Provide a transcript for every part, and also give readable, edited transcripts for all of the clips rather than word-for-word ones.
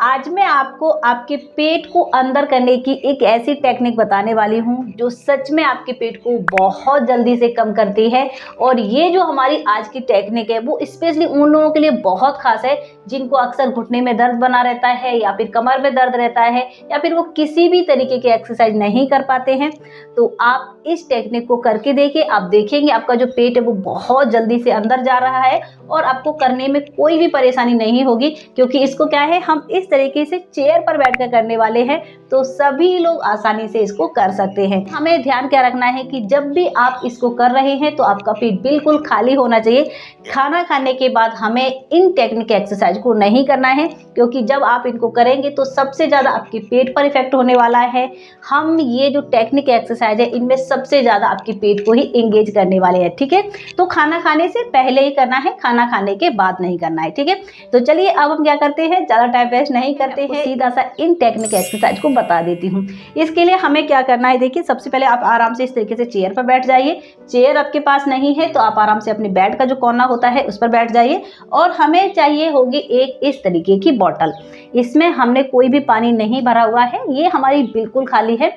आज मैं आपको आपके पेट को अंदर करने की एक ऐसी टेक्निक बताने वाली हूँ जो सच में आपके पेट को बहुत जल्दी से कम करती है। और ये जो हमारी आज की टेक्निक है वो स्पेशली उन लोगों के लिए बहुत खास है जिनको अक्सर घुटने में दर्द बना रहता है या फिर कमर में दर्द रहता है या फिर वो किसी भी तरीके की एक्सरसाइज नहीं कर पाते हैं। तो आप इस टेक्निक को करके देखिए, आप देखेंगे आपका जो पेट है वो बहुत जल्दी से अंदर जा रहा है और आपको करने में कोई भी परेशानी नहीं होगी, क्योंकि इसको क्या है हम इस तरीके से चेयर पर बैठकर करने वाले हैं तो सभी लोग आसानी से इसको कर सकते हैं। हमें ध्यान क्या रखना है कि जब भी आप इसको कर रहे हैं तो आपका पेट बिल्कुल खाली होना चाहिए। खाना खाने के बाद हमें इन टेक्निक एक्सरसाइज को नहीं करना है, क्योंकि जब आप इनको करेंगे तो सबसे ज़्यादा आपके पेट पर इफेक्ट होने वाला है। हम ये जो टेक्निक एक्सरसाइज है इनमें सबसे ज़्यादा आपके पेट को ही एंगेज करने वाले हैं। ठीक है, तो खाना खाने से पहले ही करना है, खाना खाने के बाद नहीं करना है। ठीक है, तो चलिए अब हम क्या करते हैं, ज़्यादा टाइम वेस्ट नहीं करते हैं, सीधा सा इन टेक्निक एक्सरसाइज को बता देती हूँ। इसके लिए हमें क्या करना है, देखिए सबसे पहले आप आराम से इस तरीके से चेयर पर बैठ जाइए। चेयर आपके पास नहीं है तो आप आराम से अपने बेड का जो कोना होता है उस पर बैठ जाइए। और हमें चाहिए होगी एक इस तरीके की बॉटल। इसमें हमने कोई भी पानी नहीं भरा हुआ है, ये हमारी बिल्कुल खाली है,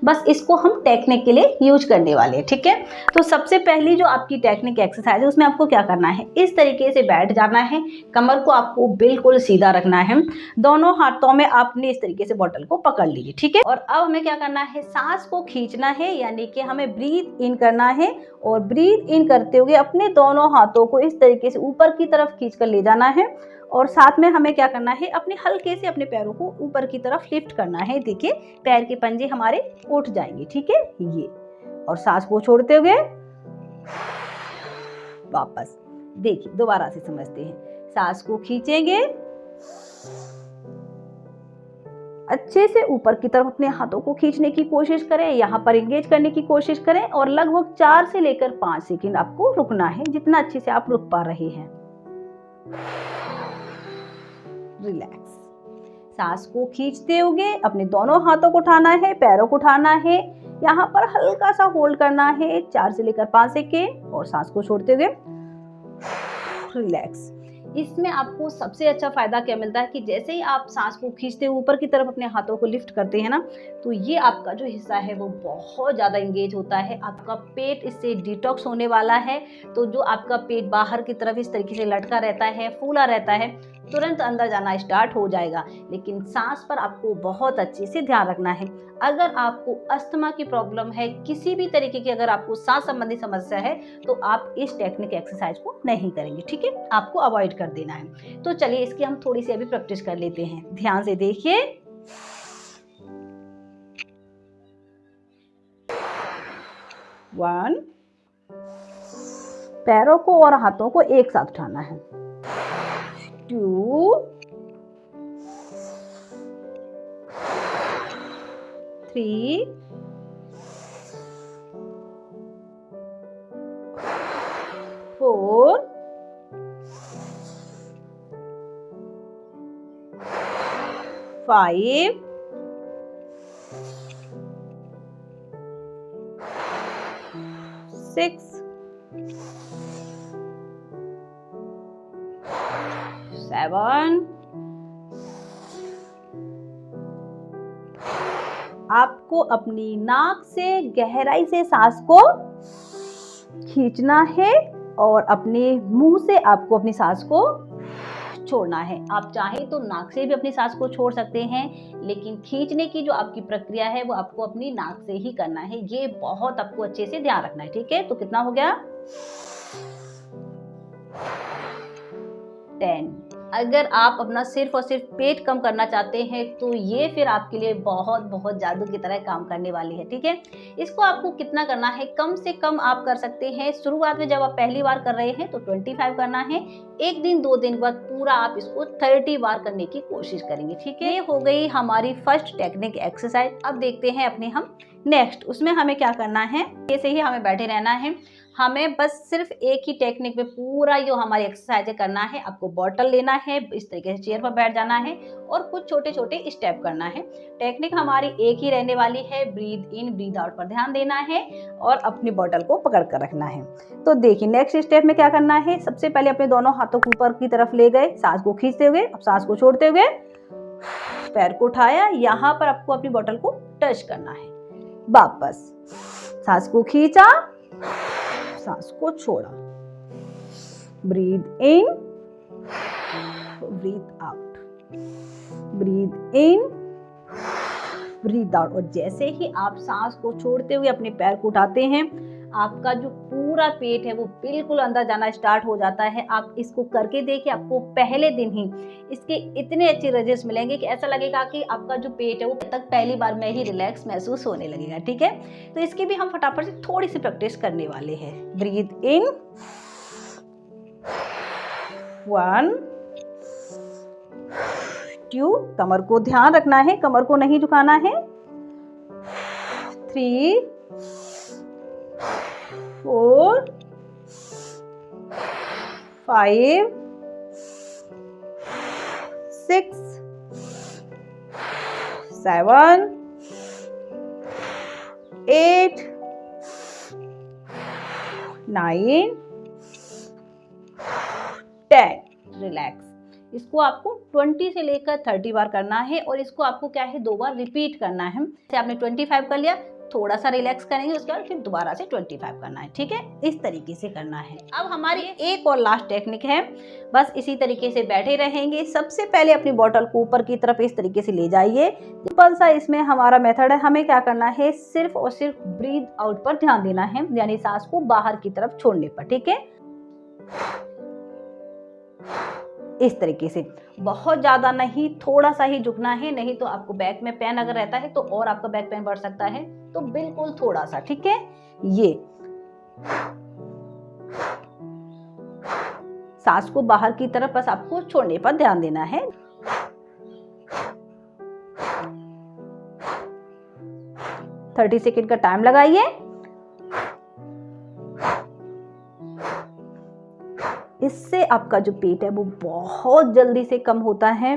बस इसको हम टेक्निक के लिए यूज करने वाले हैं। ठीक है, तो सबसे पहली जो आपकी टेक्निक एक्सरसाइज है उसमें आपको क्या करना है, इस तरीके से बैठ जाना है, कमर को आपको बिल्कुल सीधा रखना है, दोनों हाथों में आपने इस तरीके से बॉटल को पकड़ लीजिए। ठीक है, और अब हमें क्या करना है, सांस को खींचना है, यानी कि हमें ब्रीथ इन करना है और ब्रीथ इन करते हुए अपने दोनों हाथों को इस तरीके से ऊपर की तरफ खींच कर ले जाना है। और साथ में हमें क्या करना है, अपने हल्के से अपने पैरों को ऊपर की तरफ लिफ्ट करना है। देखिए पैर के पंजे हमारे उठ जाएंगे। ठीक है, ये, और सांस को छोड़ते हुए वापस। देखिए दोबारा से समझते हैं, सांस को खींचेंगे, अच्छे से ऊपर की तरफ अपने हाथों को खींचने की कोशिश करें, यहाँ पर एंगेज करने की कोशिश करें और लगभग 4 से लेकर 5 सेकंड आपको रुकना है, जितना अच्छे से आप रुक पा रहे हैं। रिलैक्स, सांस को खींचते हुए अपने दोनों हाथों को उठाना है, पैरों को उठाना है, यहाँ पर हल्का सा होल्ड करना है 4 से लेकर 5 सेकंड और सांस को छोड़ते हुए रिलैक्स। इसमें आपको सबसे अच्छा फायदा क्या मिलता है कि जैसे ही आप सांस को खींचते हुए ऊपर की तरफ अपने हाथों को लिफ्ट करते हैं ना, तो ये आपका जो हिस्सा है वो बहुत ज़्यादा एंगेज होता है, आपका पेट इससे डिटॉक्स होने वाला है। तो जो आपका पेट बाहर की तरफ इस तरीके से लटका रहता है, फूला रहता है, तुरंत अंदर जाना स्टार्ट हो जाएगा। लेकिन सांस पर आपको बहुत अच्छे से ध्यान रखना है। अगर आपको अस्थमा की प्रॉब्लम है, किसी भी तरीके की अगर आपको सांस संबंधी समस्या है, तो आप इस टेक्निक एक्सरसाइज को नहीं करेंगे। ठीक है, आपको अवॉइड कर देना है। तो चलिए इसकी हम थोड़ी सी अभी प्रैक्टिस कर लेते हैं, ध्यान से देखिए। 1, पैरों को और हाथों को एक साथ उठाना है। 2, 3, 4, 5, 6, 7, आपको अपनी नाक से गहराई से सांस को खींचना है और अपने मुंह से आपको अपनी सांस को छोड़ना है। आप चाहे तो नाक से भी अपनी सांस को छोड़ सकते हैं, लेकिन खींचने की जो आपकी प्रक्रिया है वो आपको अपनी नाक से ही करना है। ये बहुत आपको अच्छे से ध्यान रखना है। ठीक है, तो कितना हो गया, 10। अगर आप अपना सिर्फ और सिर्फ पेट कम करना चाहते हैं तो ये फिर आपके लिए बहुत बहुत जादू की तरह काम करने वाली है। ठीक है, इसको आपको कितना करना है, कम से कम आप कर सकते हैं शुरुआत में जब आप पहली बार कर रहे हैं तो 25 करना है। एक दिन 2 दिन बाद पूरा आप इसको 30 बार करने की कोशिश करेंगे। ठीक है, ये हो गई हमारी फर्स्ट टेक्निक एक्सरसाइज। अब देखते हैं अपने हम नेक्स्ट, उसमें हमें क्या करना है, ऐसे ही हमें बैठे रहना है। हमें बस सिर्फ एक ही टेक्निक में पूरा जो हमारी एक्सरसाइज करना है। आपको बॉटल लेना है, इस तरीके से चेयर पर बैठ जाना है और कुछ छोटे छोटे स्टेप करना है। टेक्निक हमारी एक ही रहने वाली है, ब्रीथ इन ब्रीथ आउट पर ध्यान देना है और अपनी बॉटल को पकड़ कर रखना है। तो देखिए नेक्स्ट स्टेप में क्या करना है, सबसे पहले अपने दोनों हाथों को ऊपर की तरफ ले गए, सांस को खींचते हुए, अब सांस को छोड़ते हुए पैर को उठाया, यहाँ पर आपको अपनी बॉटल को टच करना है, वापस सांस को खींचा, सांस को छोड़ा, ब्रीथ इन, ब्रीथ आउट, ब्रीथ इन, ब्रीथ आउट। और जैसे ही आप सांस को छोड़ते हुए अपने पैर को उठाते हैं, आपका जो पूरा पेट है वो बिल्कुल अंदर जाना स्टार्ट हो जाता है। आप इसको करके देखिए, आपको पहले दिन ही इसके इतने अच्छे रिजल्ट्स मिलेंगे कि ऐसा लगेगा कि आपका जो पेट है वो तक पहली बार में ही रिलैक्स महसूस होने लगेगा। ठीक है, तो इसकी भी हम फटाफट से थोड़ी सी प्रैक्टिस करने वाले हैं। ब्रीथ इन, 1 2, कमर को ध्यान रखना है, कमर को नहीं झुकाना है, 3 4 5 6 7 8 9 10। रिलैक्स। इसको आपको 20 से लेकर 30 बार करना है और इसको आपको क्या है 2 बार रिपीट करना है। जैसे आपने 25 कर लिया, थोड़ा सा रिलैक्स करेंगे, उसके बाद फिर दोबारा से 25 करना है। ठीक है, इस तरीके से करना है। अब हमारी एक और लास्ट टेक्निक है, बस इसी तरीके से बैठे रहेंगे। सबसे पहले अपनी बॉटल को ऊपर की तरफ इस तरीके से ले जाइए। सिंपल सा इसमें हमारा मेथड है। हमें क्या करना है, सिर्फ और सिर्फ ब्रीथ आउट पर ध्यान देना है, यानी सांस को बाहर की तरफ छोड़ने पर। ठीक है, इस तरीके से, बहुत ज्यादा नहीं, थोड़ा सा ही झुकना है, नहीं तो आपको बैक में पेन अगर रहता है तो और आपका बैक पेन बढ़ सकता है, तो बिल्कुल थोड़ा सा। ठीक है, ये सांस को बाहर की तरफ बस आपको छोड़ने पर ध्यान देना है। 30 सेकेंड का टाइम लगाइए। इससे आपका जो पेट है वो बहुत जल्दी से कम होता है।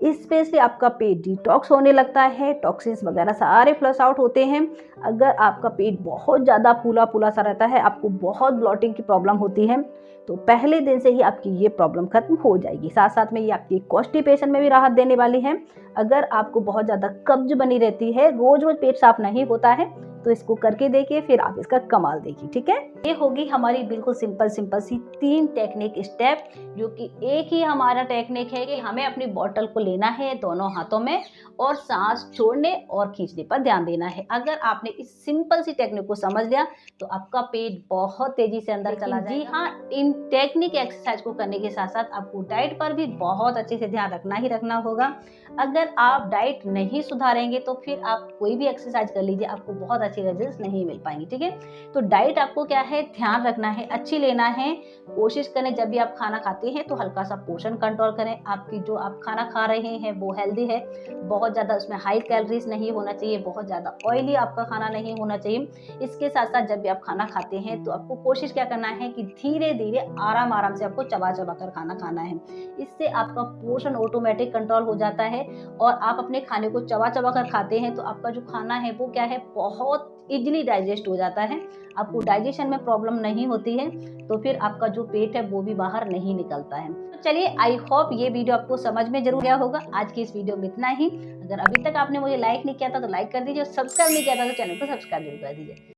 इससे आपका पेट डिटॉक्स होने लगता है, टॉक्सिन्स वगैरह सारे फ्लश आउट होते हैं। अगर आपका पेट बहुत ज़्यादा फूला फूला सा रहता है, आपको बहुत ब्लॉटिंग की प्रॉब्लम होती है, तो पहले दिन से ही आपकी ये प्रॉब्लम खत्म हो जाएगी। साथ साथ में ये आपकी कॉन्स्टिपेशन में भी राहत देने वाली है। अगर आपको बहुत ज़्यादा कब्ज बनी रहती है, रोज रोज पेट साफ नहीं होता है, तो इसको करके देखिए, फिर आप इसका कमाल देखिए। ठीक है, ये होगी हमारी बिल्कुल सिंपल सी 3 टेक्निक स्टेप, जो कि एक ही हमारा टेक्निक है कि हमें अपनी बॉटल को लेना है दोनों हाथों में और सांस छोड़ने और खींचने पर ध्यान देना है। अगर आपने इस सिंपल सी टेक्निक को समझ लिया तो आपका पेट बहुत तेजी से अंदर चला जाएगा। जी हाँ, इन टेक्निक एक्सरसाइज को करने के साथ साथ आपको डाइट पर भी बहुत अच्छे से ध्यान रखना ही रखना होगा। अगर आप डाइट नहीं सुधारेंगे तो फिर आप कोई भी एक्सरसाइज कर लीजिए, आपको बहुत अच्छे रिजल्ट नहीं मिल पाएंगे। ठीक है, तो डाइट आपको क्या है, ध्यान रखना है, अच्छी लेना है। कोशिश करें जब भी आप खाना खाते हैं तो हल्का सा पोर्शन कंट्रोल करें। आपकी जो आप खाना खा रहे हैं वो हेल्दी है, बहुत ज़्यादा उसमें हाई कैलोरीज नहीं होना चाहिए, बहुत ज़्यादा ऑयली आपका खाना नहीं होना चाहिए। इसके साथ साथ जब भी आप खाना खाते हैं तो आपको कोशिश क्या करना है कि धीरे धीरे आराम आराम से आपको चबा चबा कर खाना खाना है। इससे आपका पोर्शन ऑटोमेटिक कंट्रोल हो जाता है और आप अपने खाने को चबा चबा कर खाते हैं तो आपका जो खाना है वो क्या है, बहुत इजीली डाइजेस्ट हो जाता है, आपको डाइजेशन में प्रॉब्लम नहीं होती है, तो फिर आपका जो पेट है वो भी बाहर नहीं निकलता है। तो चलिए, आई होप ये वीडियो आपको समझ में जरूर गया होगा। आज की इस वीडियो में इतना ही। अगर अभी तक आपने मुझे लाइक नहीं किया था तो लाइक कर दीजिए और सब्सक्राइब नहीं किया था तो चैनल को सब्सक्राइब जरूर कर दीजिए।